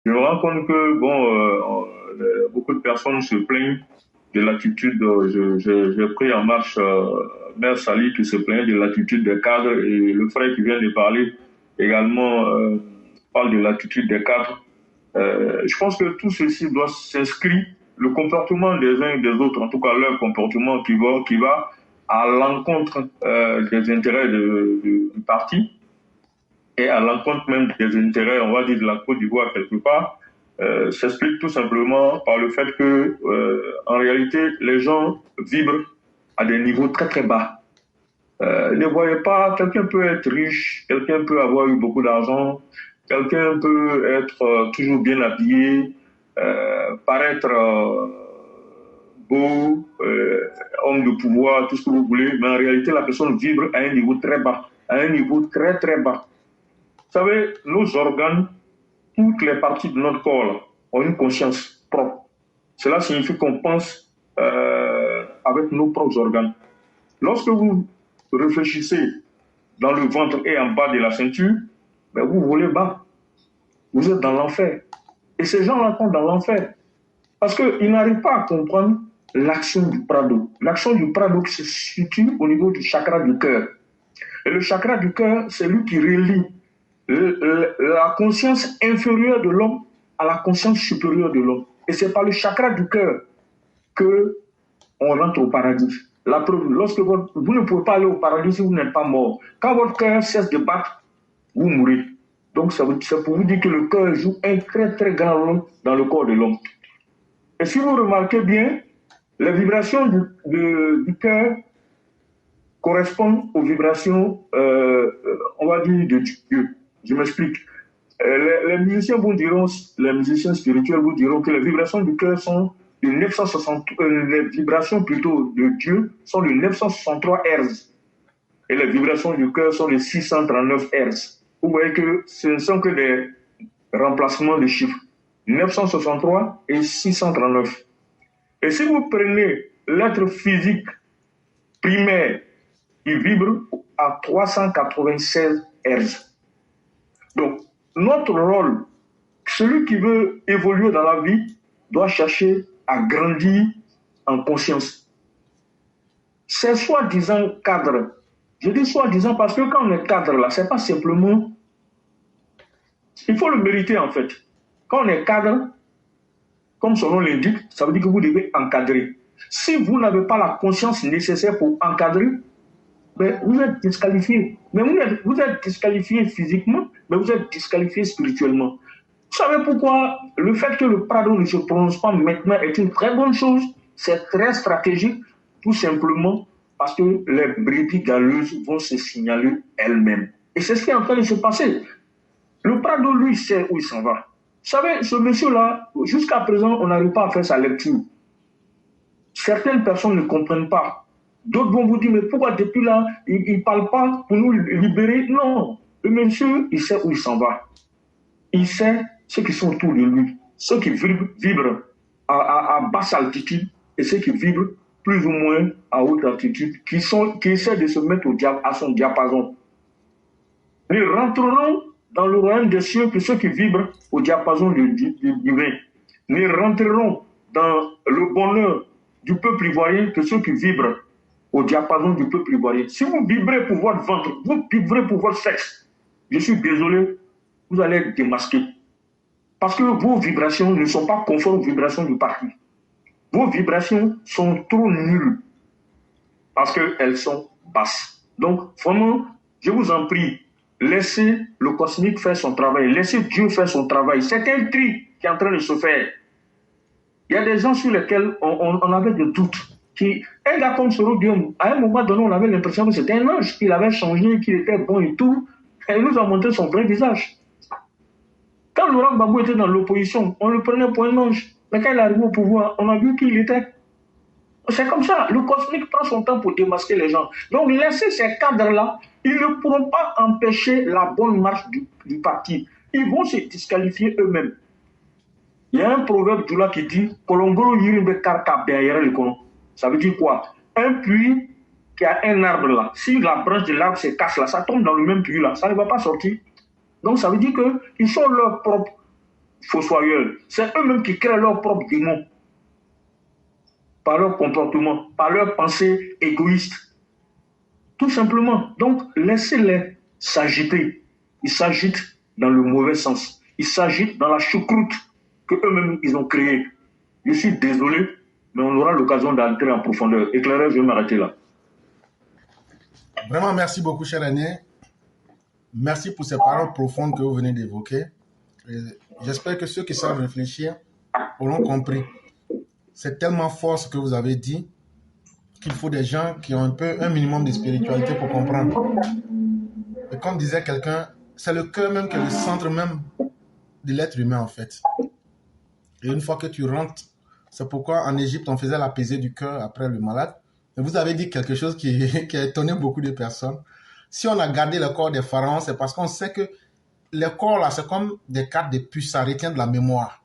Je me rends compte que, bon, beaucoup de personnes se plaignent de l'attitude, j'ai pris en marche Mère Sali qui se plaignait de l'attitude des cadres et le frère qui vient de parler également parle de l'attitude des cadres. Je pense que tout ceci doit s'inscrire, le comportement des uns et des autres, en tout cas leur comportement qui va à l'encontre des intérêts du parti et à l'encontre même des intérêts, on va dire, de la Côte d'Ivoire quelque part, s'explique tout simplement par le fait que, en réalité, les gens vibrent à des niveaux très très bas. Ne voyez pas, quelqu'un peut être riche, quelqu'un peut avoir eu beaucoup d'argent, quelqu'un peut être toujours bien habillé, paraître beau, homme de pouvoir, tout ce que vous voulez, mais en réalité, la personne vibre à un niveau très bas, à un niveau très très bas. Vous savez, nos organes, toutes les parties de notre corps là, ont une conscience propre. Cela signifie qu'on pense avec nos propres organes. Lorsque vous réfléchissez dans le ventre et en bas de la ceinture, ben vous volez bas. Vous êtes dans l'enfer. Et ces gens-là sont dans l'enfer. Parce qu'ils n'arrivent pas à comprendre l'action du prado. L'action du prado se situe au niveau du chakra du cœur. Et le chakra du cœur, c'est lui qui relie la conscience inférieure de l'homme à la conscience supérieure de l'homme. Et c'est par le chakra du cœur que on rentre au paradis. La preuve, lorsque vous ne pouvez pas aller au paradis si vous n'êtes pas mort. Quand votre cœur cesse de battre, vous mourrez. Donc c'est pour vous dire que le cœur joue un très très grand rôle dans le corps de l'homme. Et si vous remarquez bien, les vibrations du cœur correspondent aux vibrations, on va dire, de Dieu. Je m'explique. Les musiciens vous diront, les musiciens spirituels vous diront que les vibrations du cœur sont de 960, les vibrations plutôt de Dieu sont de 963 Hz. Et les vibrations du cœur sont de 639 Hz. Vous voyez que ce ne sont que des remplacements de chiffres. 963 et 639. Et si vous prenez l'être physique primaire, il vibre à 396 Hz. Donc, notre rôle, celui qui veut évoluer dans la vie, doit chercher à grandir en conscience. Ces soi-disant cadres, je dis soi-disant parce que quand on est cadre là, c'est pas simplement, il faut le mériter en fait. Quand on est cadre, comme son nom l'indique, ça veut dire que vous devez encadrer. Si vous n'avez pas la conscience nécessaire pour encadrer, ben, vous êtes disqualifié. Mais vous êtes disqualifié physiquement, mais vous êtes disqualifié spirituellement. Vous savez pourquoi le fait que le Prado ne se prononce pas maintenant est une très bonne chose? C'est très stratégique, tout simplement parce que les brebis galeuses vont se signaler elles-mêmes. Et c'est ce qui est en train de se passer. Le Prado, lui, sait où il s'en va. Vous savez, ce monsieur-là, jusqu'à présent, on n'arrive pas à faire sa lecture. Certaines personnes ne comprennent pas. D'autres vont vous dire, mais pourquoi depuis là, il ne parle pas pour nous libérer? Non, le monsieur, il sait où il s'en va. Il sait ceux qui sont autour de lui, ceux qui vibrent à basse altitude et ceux qui vibrent plus ou moins à haute altitude, qui essaient de se mettre à son diapason. Ils rentreront dans le royaume des cieux que ceux qui vibrent au diapason du divin. Ils rentreront dans le bonheur du peuple ivoirien que ceux qui vibrent au diapason du peuple ivoirien. Si vous vibrez pour votre ventre, vous vibrez pour votre sexe, je suis désolé, vous allez être démasqué. Parce que vos vibrations ne sont pas conformes aux vibrations du parti. Vos vibrations sont trop nulles parce qu'elles sont basses. Donc, vraiment, je vous en prie, laissez le cosmique faire son travail, laissez Dieu faire son travail. C'est un tri qui est en train de se faire. Il y a des gens sur lesquels on avait des doutes. Un gars comme Sorodium, à un moment donné, on avait l'impression que c'était un ange, qu'il avait changé, qu'il était bon et tout. Et il nous a montré son vrai visage. Quand Laurent Gbagbo était dans l'opposition, on le prenait pour un ange. Mais quand il est arrivé au pouvoir, on a vu qui il était. C'est comme ça. Le cosmique prend son temps pour démasquer les gens. Donc, laissez ces cadres-là. Ils ne pourront pas empêcher la bonne marche du parti. Ils vont se disqualifier eux-mêmes. Il y a un proverbe du là qui dit Kolongolo yirimbe karka beayere le kono. Ça veut dire quoi? Un puits qui a un arbre là. Si la branche de l'arbre se casse là, ça tombe dans le même puits là. Ça ne va pas sortir. Donc, ça veut dire qu'ils sont leurs propres fossoyeurs. C'est eux-mêmes qui créent leurs propres démons. Par leur comportement, par leur pensée égoïste. Tout simplement. Donc, laissez-les s'agiter. Ils s'agitent dans le mauvais sens. Ils s'agitent dans la choucroute que eux-mêmes ils ont créée. Je suis désolé, mais on aura l'occasion d'entrer en profondeur. Éclaireur, je vais m'arrêter là. Vraiment, merci beaucoup, cher René. Merci pour ces paroles profondes que vous venez d'évoquer. J'espère que ceux qui savent réfléchir auront compris. C'est tellement fort ce que vous avez dit qu'il faut des gens qui ont un minimum de spiritualité pour comprendre. Et comme disait quelqu'un, c'est le cœur même qui est le centre même de l'être humain en fait. Et une fois que tu rentres, c'est pourquoi en Égypte on faisait la pesée du cœur après le malade. Et vous avez dit quelque chose qui a étonné beaucoup de personnes. Si on a gardé le corps des pharaons, c'est parce qu'on sait que les corps là, c'est comme des cartes de puce, ça retient de la mémoire.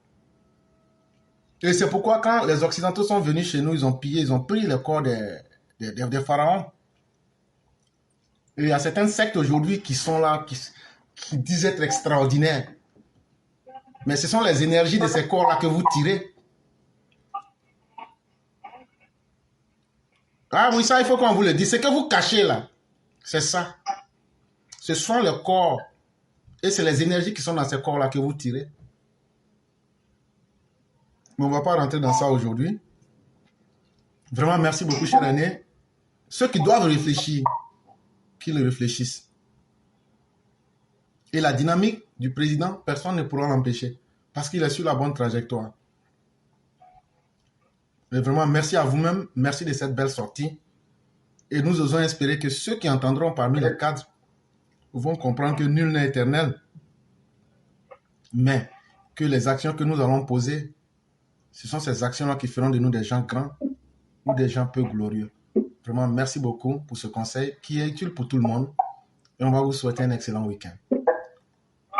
Et c'est pourquoi quand les Occidentaux sont venus chez nous, ils ont pillé, ils ont pris le corps des pharaons. Et il y a certaines sectes aujourd'hui qui sont là, qui disent être extraordinaires. Mais ce sont les énergies de ces corps-là que vous tirez. Ah oui, ça, il faut qu'on vous le dise. Ce que vous cachez là, c'est ça. Ce sont les corps. Et c'est les énergies qui sont dans ces corps-là que vous tirez. Mais on ne va pas rentrer dans ça aujourd'hui. Vraiment, merci beaucoup, cher René. Ceux qui doivent réfléchir, qu'ils réfléchissent. Et la dynamique du président, personne ne pourra l'empêcher. Parce qu'il est sur la bonne trajectoire. Mais vraiment, merci à vous-même. Merci de cette belle sortie. Et nous osons espérer que ceux qui entendront parmi les cadres vont comprendre que nul n'est éternel. Mais que les actions que nous allons poser, ce sont ces actions-là qui feront de nous des gens grands ou des gens peu glorieux. Vraiment, merci beaucoup pour ce conseil qui est utile pour tout le monde. Et on va vous souhaiter un excellent week-end.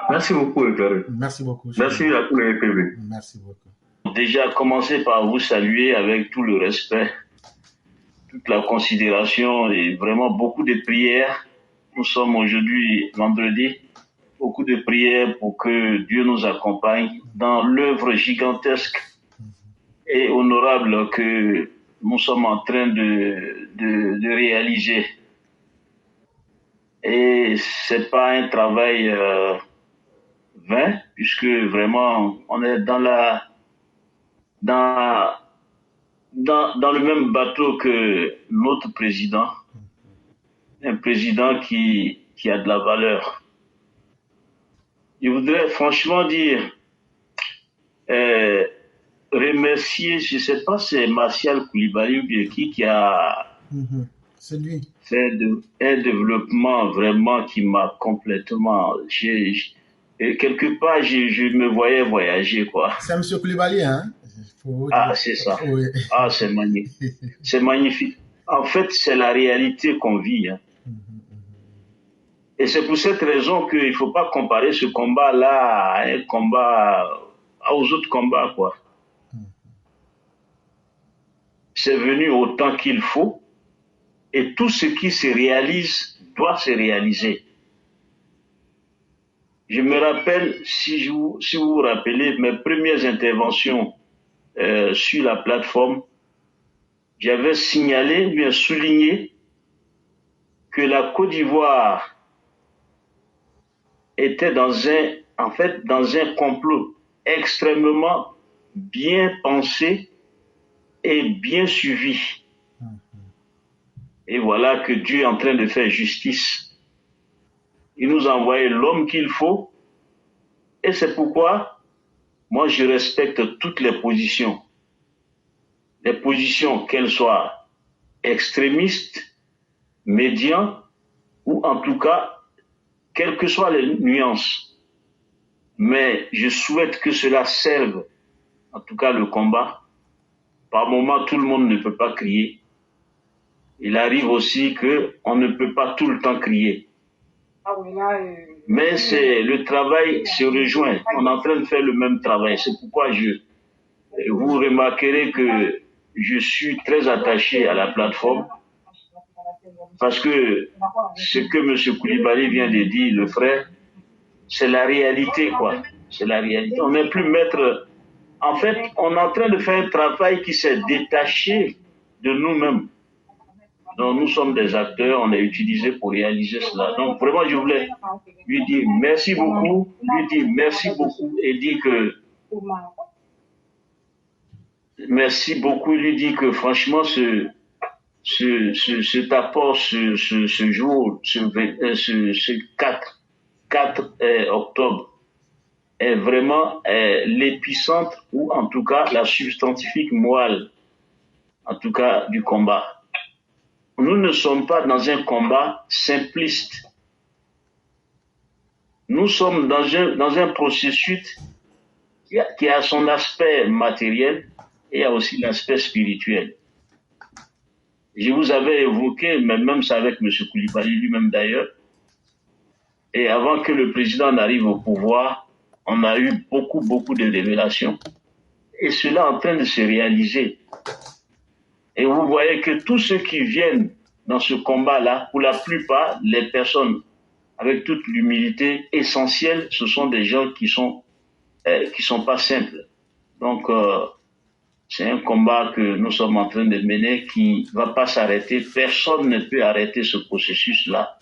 Merci beaucoup, Éclaireur. Merci beaucoup. Merci à tous les PV. Merci beaucoup. Déjà, commencer par vous saluer avec tout le respect, toute la considération et vraiment beaucoup de prières. Nous sommes aujourd'hui vendredi. Beaucoup de prières pour que Dieu nous accompagne dans l'œuvre gigantesque et honorable que nous sommes en train de réaliser. Et c'est pas un travail vain, puisque vraiment on est dans le même bateau que notre président, un président qui a de la valeur. Je voudrais franchement dire, remercier, je ne sais pas si c'est Martial Koulibaly ou bien qui a C'est lui. fait un développement vraiment qui m'a complètement... Et quelque part, je me voyais voyager, quoi. C'est M. Koulibaly, hein? C'est ça. Oui. C'est magnifique. C'est magnifique. En fait, c'est la réalité qu'on vit. Hein. Et c'est pour cette raison qu'il ne faut pas comparer ce combat-là à un combat, aux autres combats, quoi. C'est venu au temps qu'il faut et tout ce qui se réalise doit se réaliser. Je me rappelle, si vous vous rappelez, mes premières interventions sur la plateforme, j'avais signalé, bien souligné que la Côte d'Ivoire était dans un complot extrêmement bien pensé et bien suivi. Et voilà que Dieu est en train de faire justice. Il nous a envoyé l'homme qu'il faut. Et c'est pourquoi, moi, je respecte toutes les positions. Les positions, qu'elles soient extrémistes, médians, ou en tout cas, quelles que soient les nuances. Mais je souhaite que cela serve, en tout cas le combat. Par moments, tout le monde ne peut pas crier. Il arrive aussi qu'on ne peut pas tout le temps crier. Mais le travail se rejoint. On est en train de faire le même travail. C'est pourquoi vous remarquerez que je suis très attaché à la plateforme. Parce que ce que M. Koulibaly vient de dire, le frère, c'est la réalité, quoi. C'est la réalité. On n'est plus maître. En fait, on est en train de faire un travail qui s'est détaché de nous-mêmes. Donc, nous sommes des acteurs, on est utilisés pour réaliser cela. Donc, vraiment, je voulais lui dire merci beaucoup, et dire que merci beaucoup, lui dire que franchement, cet apport ce jour, ce 4 octobre, est vraiment l'épicentre ou en tout cas la substantifique moelle, en tout cas du combat. Nous ne sommes pas dans un combat simpliste. Nous sommes dans un processus qui a son aspect matériel et a aussi l'aspect spirituel. Je vous avais évoqué, mais même ça avec M. Koulibaly lui-même d'ailleurs, et avant que le président n'arrive au pouvoir, on a eu beaucoup de révélations. Et cela est en train de se réaliser. Et vous voyez que tous ceux qui viennent dans ce combat-là, pour la plupart, les personnes, avec toute l'humilité essentielle, ce sont des gens qui sont pas simples. Donc, c'est un combat que nous sommes en train de mener qui va pas s'arrêter. Personne ne peut arrêter ce processus-là.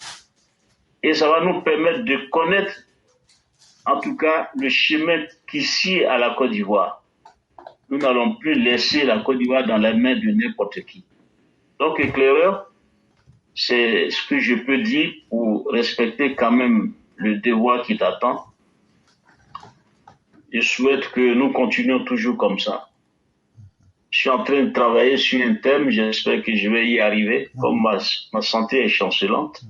Et ça va nous permettre de connaître, en tout cas, le chemin qui sied à la Côte d'Ivoire. Nous n'allons plus laisser la Côte d'Ivoire dans la main de n'importe qui. Donc, éclaireur, c'est ce que je peux dire pour respecter quand même le devoir qui t'attend. Je souhaite que nous continuions toujours comme ça. Je suis en train de travailler sur un thème, j'espère que je vais y arriver, comme ma santé est chancelante,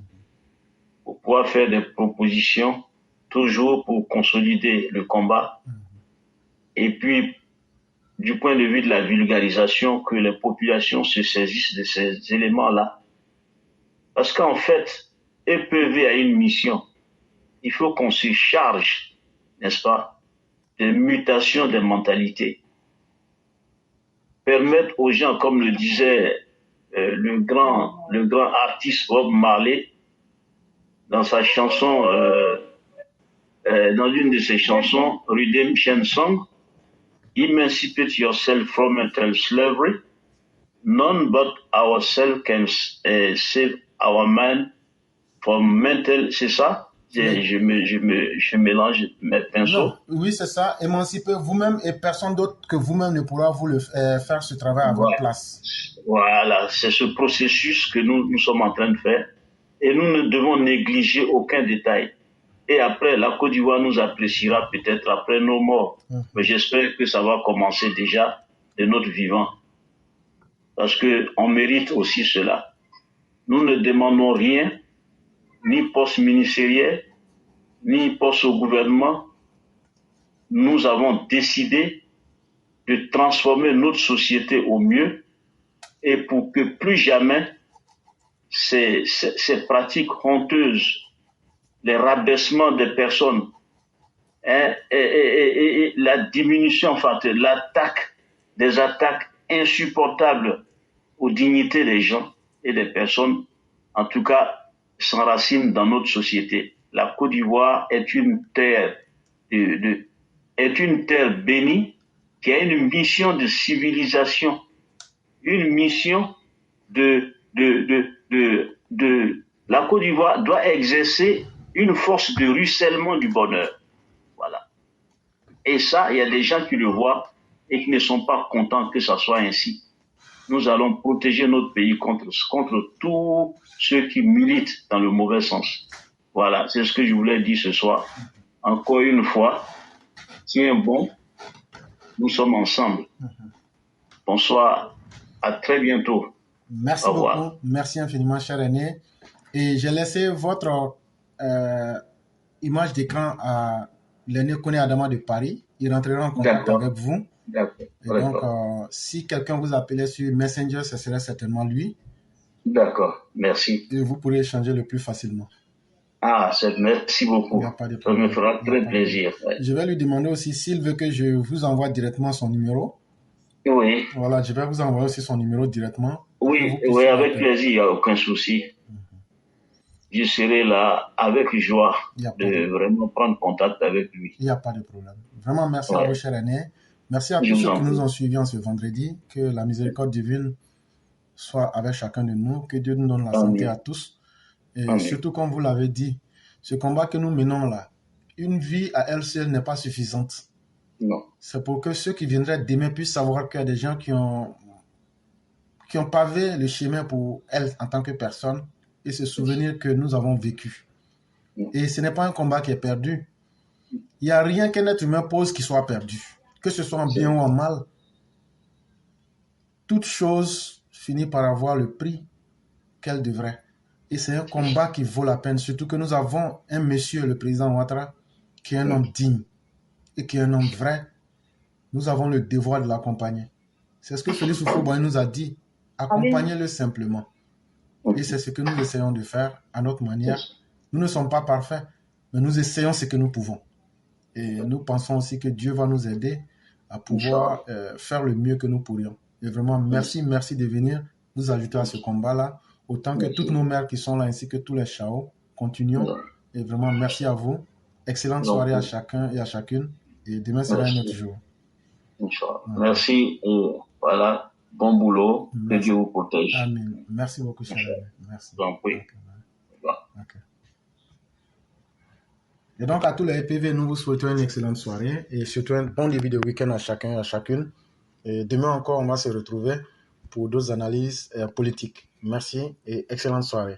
pour pouvoir faire des propositions, toujours pour consolider le combat. Et puis, du point de vue de la vulgarisation, que les populations se saisissent de ces éléments-là. Parce qu'en fait, EPV a une mission. Il faut qu'on se charge, n'est-ce pas, de mutation des mentalités. Permettre aux gens, comme le disait le grand artiste Bob Marley, dans sa chanson, dans une de ses chansons, Redemption Song, Emancipate yourself from mental slavery. None but ourselves can save our man from mental. C'est ça? Je mélange mes pinceaux. Non, oui, c'est ça. Émancipez vous-même et personne d'autre que vous-même ne pourra vous faire ce travail à votre place. Voilà, c'est ce processus que nous sommes en train de faire. Et nous ne devons négliger aucun détail. Et après, la Côte d'Ivoire nous appréciera peut-être après nos morts. Mais j'espère que ça va commencer déjà de notre vivant. Parce qu'on mérite aussi cela. Nous ne demandons rien, ni poste ministériel, ni poste au gouvernement. Nous avons décidé de transformer notre société au mieux et pour que plus jamais ces pratiques honteuses, les rabaissements des personnes, et la diminution, enfin, des attaques insupportables aux dignités des gens et des personnes, en tout cas, s'enracinent dans notre société. La Côte d'Ivoire est une terre bénie qui a une mission de civilisation, une mission la Côte d'Ivoire doit exercer une force de ruissellement du bonheur. Voilà. Et ça, il y a des gens qui le voient et qui ne sont pas contents que ça soit ainsi. Nous allons protéger notre pays contre tous ceux qui militent dans le mauvais sens. Voilà, c'est ce que je voulais dire ce soir. Encore une fois, tiens bon, nous sommes ensemble. Bonsoir, à très bientôt. Merci beaucoup, merci infiniment, cher aîné. Et j'ai laissé votre image d'écran à l'aîné Koné Adama de Paris. Il rentrera en contact avec vous. D'accord. Et donc, si quelqu'un vous appelait sur Messenger, ce serait certainement lui. D'accord, merci. Et vous pourrez échanger le plus facilement. Ah, merci beaucoup. Ça me fera très plaisir. Ouais. Je vais lui demander aussi s'il veut que je vous envoie directement son numéro. Oui. Voilà, je vais vous envoyer aussi son numéro directement. Oui, avec plaisir, il n'y a aucun souci. je serai là avec joie Il y a pas de vraiment prendre contact avec lui. Il n'y a pas de problème. Vraiment, merci à Ouais. vous, cher aîné. Merci à Je tous vous ceux en qui nous prie. ont suivis en ce vendredi. Que la miséricorde divine soit avec chacun de nous. Que Dieu nous donne la santé à Amen. tous. Et Amen. surtout, comme vous l'avez dit, ce combat que nous menons là, une vie à elle seule n'est pas suffisante. Non. C'est pour que ceux qui viendraient demain puissent savoir qu'il y a des gens qui ont pavé le chemin pour elle en tant que personne et se souvenir que nous avons vécu. Et ce n'est pas un combat qui est perdu. Il n'y a rien qu'un être humain pose qui soit perdu. Que ce soit en bien ou en mal, toute chose finit par avoir le prix qu'elle devrait. Et c'est un combat qui vaut la peine, surtout que nous avons un monsieur, le président Ouattara, qui est un homme digne et qui est un homme vrai. Nous avons le devoir de l'accompagner. C'est ce que Félix Houphouët-Boigny nous a dit. Accompagnez-le simplement. Et c'est ce que nous essayons de faire à notre manière. Nous ne sommes pas parfaits, mais nous essayons ce que nous pouvons. Et nous pensons aussi que Dieu va nous aider à pouvoir faire le mieux que nous pourrions. Et vraiment, merci de venir nous ajouter à ce combat-là. Autant que toutes nos mères qui sont là, ainsi que tous les Chao. Continuons. Et vraiment, merci à vous. Excellente soirée à chacun et à chacune. Et demain sera un autre jour. Merci. Et voilà. Bon boulot. Que Dieu vous protège. Amen. Merci beaucoup, cher ami. Merci. Oui. Okay. Et donc, à tous les EPV, nous vous souhaitons une excellente soirée et surtout un bon début de week-end à chacun et à chacune. Et demain encore, on va se retrouver pour d'autres analyses politiques. Merci et excellente soirée.